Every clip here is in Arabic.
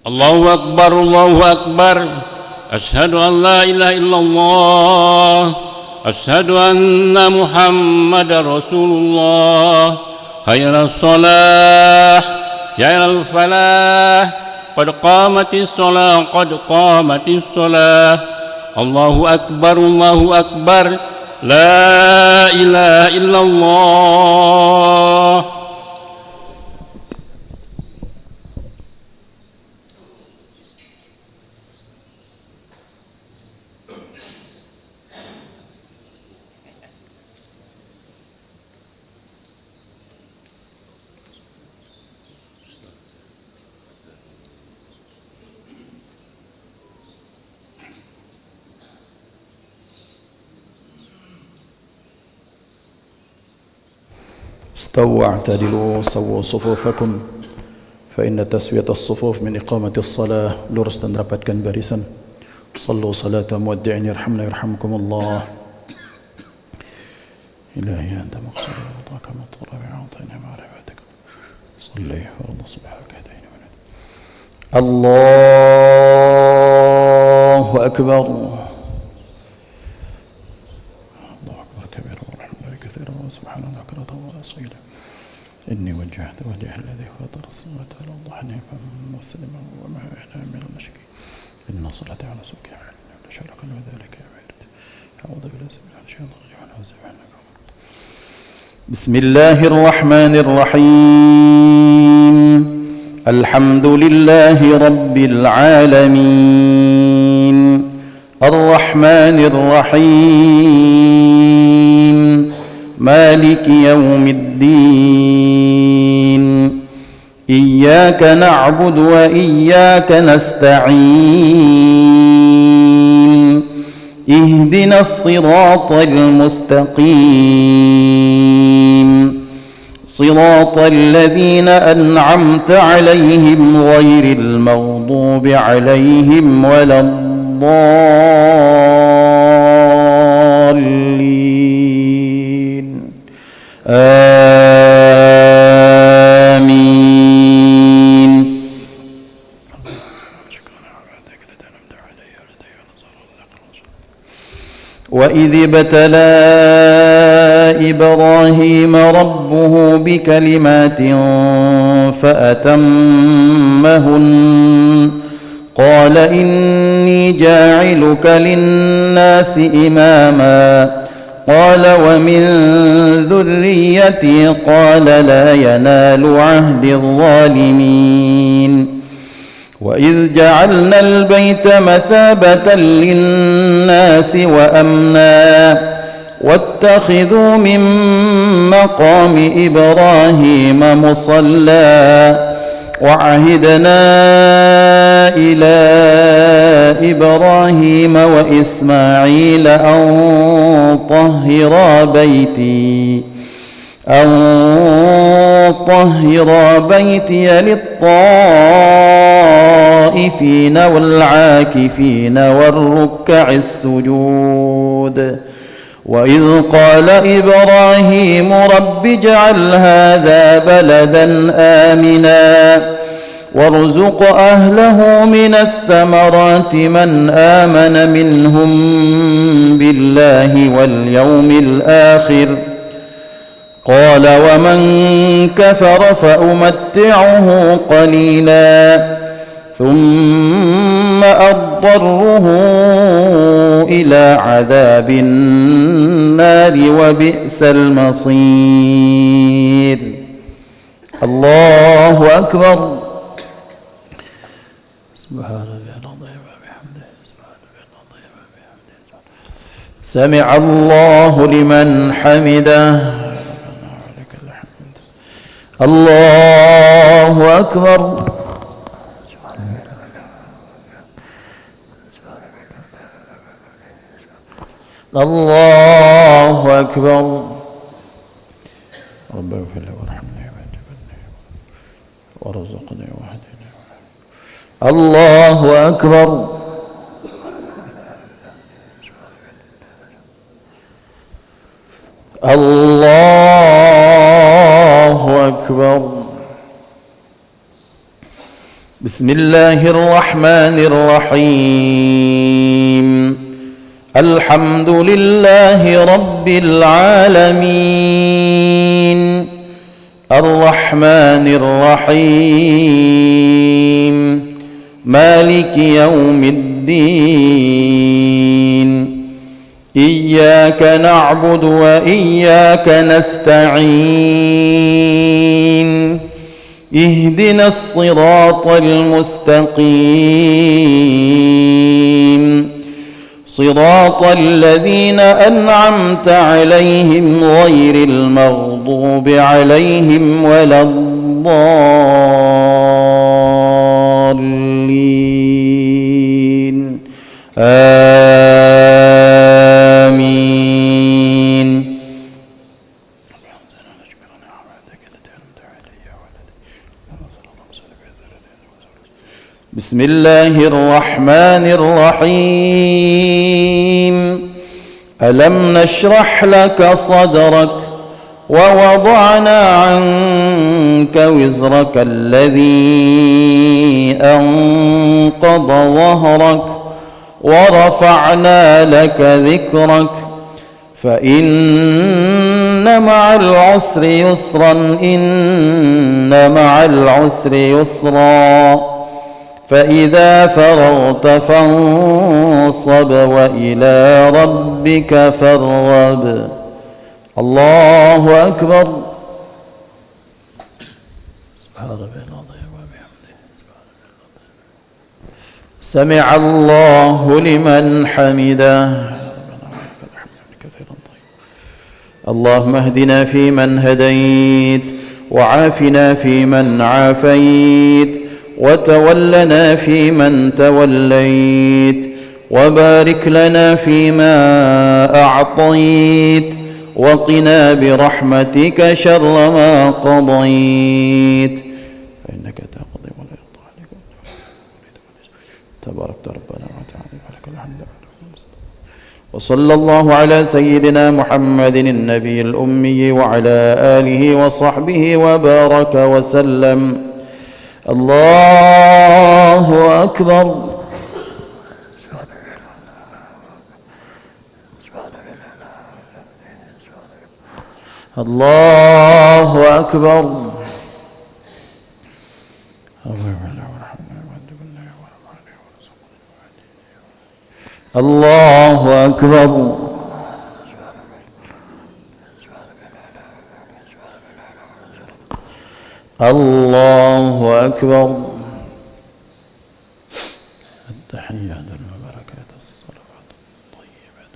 الله أكبر الله أكبر. أشهد أن لا إله إلا الله. أشهد أن محمدا رسول الله. حي على الصلاة حي على الفلاح قد قامت الصلاة قد قامت الصلاة. الله أكبر الله أكبر. لا إله إلا الله. استووا واعتدلوا سووا صفوفكم فإن تسوية الصفوف من إقامة الصلاة. lurus dan rapatkan barisan. صلوا صلاة مودع يرحمنا يرحمكم الله. إلهي أنت مقصود وعطاك مطلب وعطينا معرفتك. صلي فرض صبحك هدينا الله أكبر. سبحان الله كرة وأصيلا. إني وجهت وجه الذي فطر السماوات والأرض حنيفا مسلما وما أنا من المشركين. إن الصلاة على سوق لا شرك له ذلك يا عبادتي. أعوذ بالله من الشيطان الرجيم. بسم الله الرحمن الرحيم. الحمد لله رب العالمين الرحمن الرحيم مالك يوم الدين. إياك نعبد وإياك نستعين. اهدنا الصراط المستقيم صراط الذين أنعمت عليهم غير المغضوب عليهم ولا الضالين. آمين. وإذ ابتلى إبراهيم ربه بكلمات فأتمهن قال إني جاعلك للناس إماما قال ومن ذريتي قال لا ينال عهد الظالمين. وإذ جعلنا البيت مثابة للناس وأمنا واتخذوا من مقام إبراهيم مصلى وعهدنا إلى إبراهيم وإسماعيل أن طهرا بيتي للطائفين والعاكفين والركع السجود. وإذ قال إبراهيم رب اجعل هذا بلدا آمنا وارزق أهله من الثمرات من آمن منهم بالله واليوم الآخر قال ومن كفر فأمتعه قليلا ثم أضطره إلى عذاب النار وبئس المصير. الله أكبر. سبحان الله العظيم وبحمده. سبحان الله العظيم وبحمده. سمع الله لمن حمده. الله أكبر. الله أكبر. رب اغفر لي وارحمني وارزقني واهدني. الله أكبر. الله أكبر. بسم الله الرحمن الرحيم الحمد لله رب العالمين الرحمن الرحيم مالك يوم الدين إياك نعبد وإياك نستعين اهدنا الصراط المستقيم صراط الذين أنعمت عليهم غير المغضوب عليهم ولا الضالين آمين بسم الله الرحمن الرحيم ألم نشرح لك صدرك ووضعنا عنك وزرك الذي أنقض ظهرك ورفعنا لك ذكرك فإن مع العسر يسرا إن مع العسر يسرا فإذا فرغت فانصب وإلى ربك فارغب الله أكبر سبحان ربي العظيم وبحمده سمع الله لمن حمده اللهم اهدنا فيمن هديت وعافنا فيمن عافيت وتولنا فيمن توليت وبارك لنا فيما أعطيت وقنا برحمتك شر ما قضيت فإنك تقضي ولا يقضى عليك تباركت ربنا وتعالى ولك الحمد وصلى الله على سيدنا محمد النبي الأمي وعلى آله وصحبه وبارك وسلم الله أكبر الله أكبر الله أكبر الله أكبر التحيات المباركات الصلوات الطيبات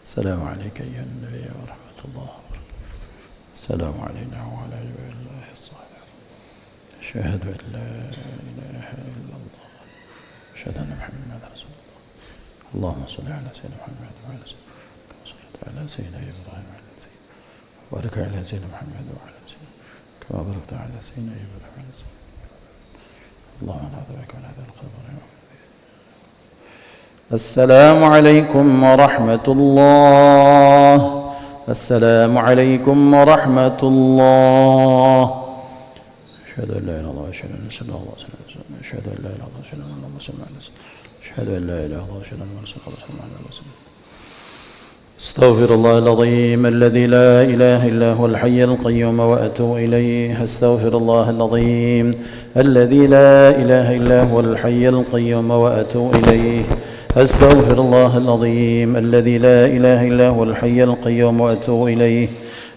السلام عليك أيها النبي ورحمة الله وبركاته السلام علينا وعلى عباد الله الصالحين أشهد أن لا إله إلا الله أشهد أن محمدا رسول الله اللهم صل على سيدنا محمد وعلى سيدنا كما صليت على سيدنا إبراهيم وعلى سيدنا وبارك على سيدنا محمد وعلى سيدنا كما باركت على سيدنا إبراهيم وعلى سيدنا اللهم نعوذ بك من عذاب القبر. السلام عليكم ورحمة الله. السلام عليكم ورحمة الله. أشهد أن لا إله إلا الله وأشهد أن محمدا رسول الله. أشهد أن لا إله إلا الله وأشهد أن محمدا رسول الله. أشهد أن لا إله إلا الله وأشهد أن محمدا رسول الله. استغفر الله العظيم الذي لا إله إلا هو الحي القيوم وأتوب إليه. استغفر الله العظيم الذي لا إله إلا هو الحي القيوم وأتوب إليه. استغفر الله العظيم الذي لا إله إلا هو الحي القيوم وأتوب إليه.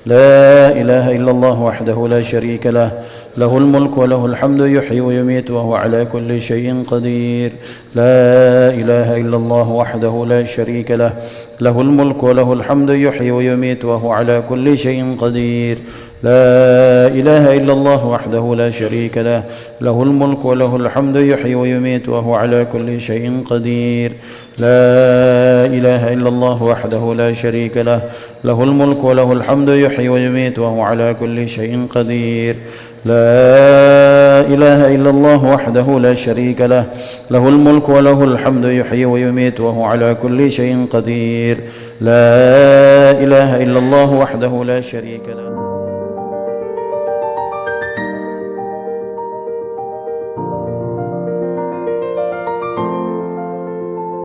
لا إله إلا الله وحده لا شريك له، له الملك وله الحمد يحيي ويميت وهو على كل شيء قدير. لا إله إلا الله وحده لا شريك له، له الملك وله الحمد يحيي ويميت وهو على كل شيء قدير. لا إله إلا الله وحده لا شريك له، له الملك وله الحمد يحيي ويميت وهو على كل شيء قدير. لا إله إلا الله وحده لا شريك له، له الملك وله الحمد يحيي ويميت وهو على كل شيء قدير. لا إله إلا الله وحده لا شريك له، له الملك وله الحمد يحيي ويميت وهو على كل شيء قدير. لا إله إلا الله وحده لا شريك له.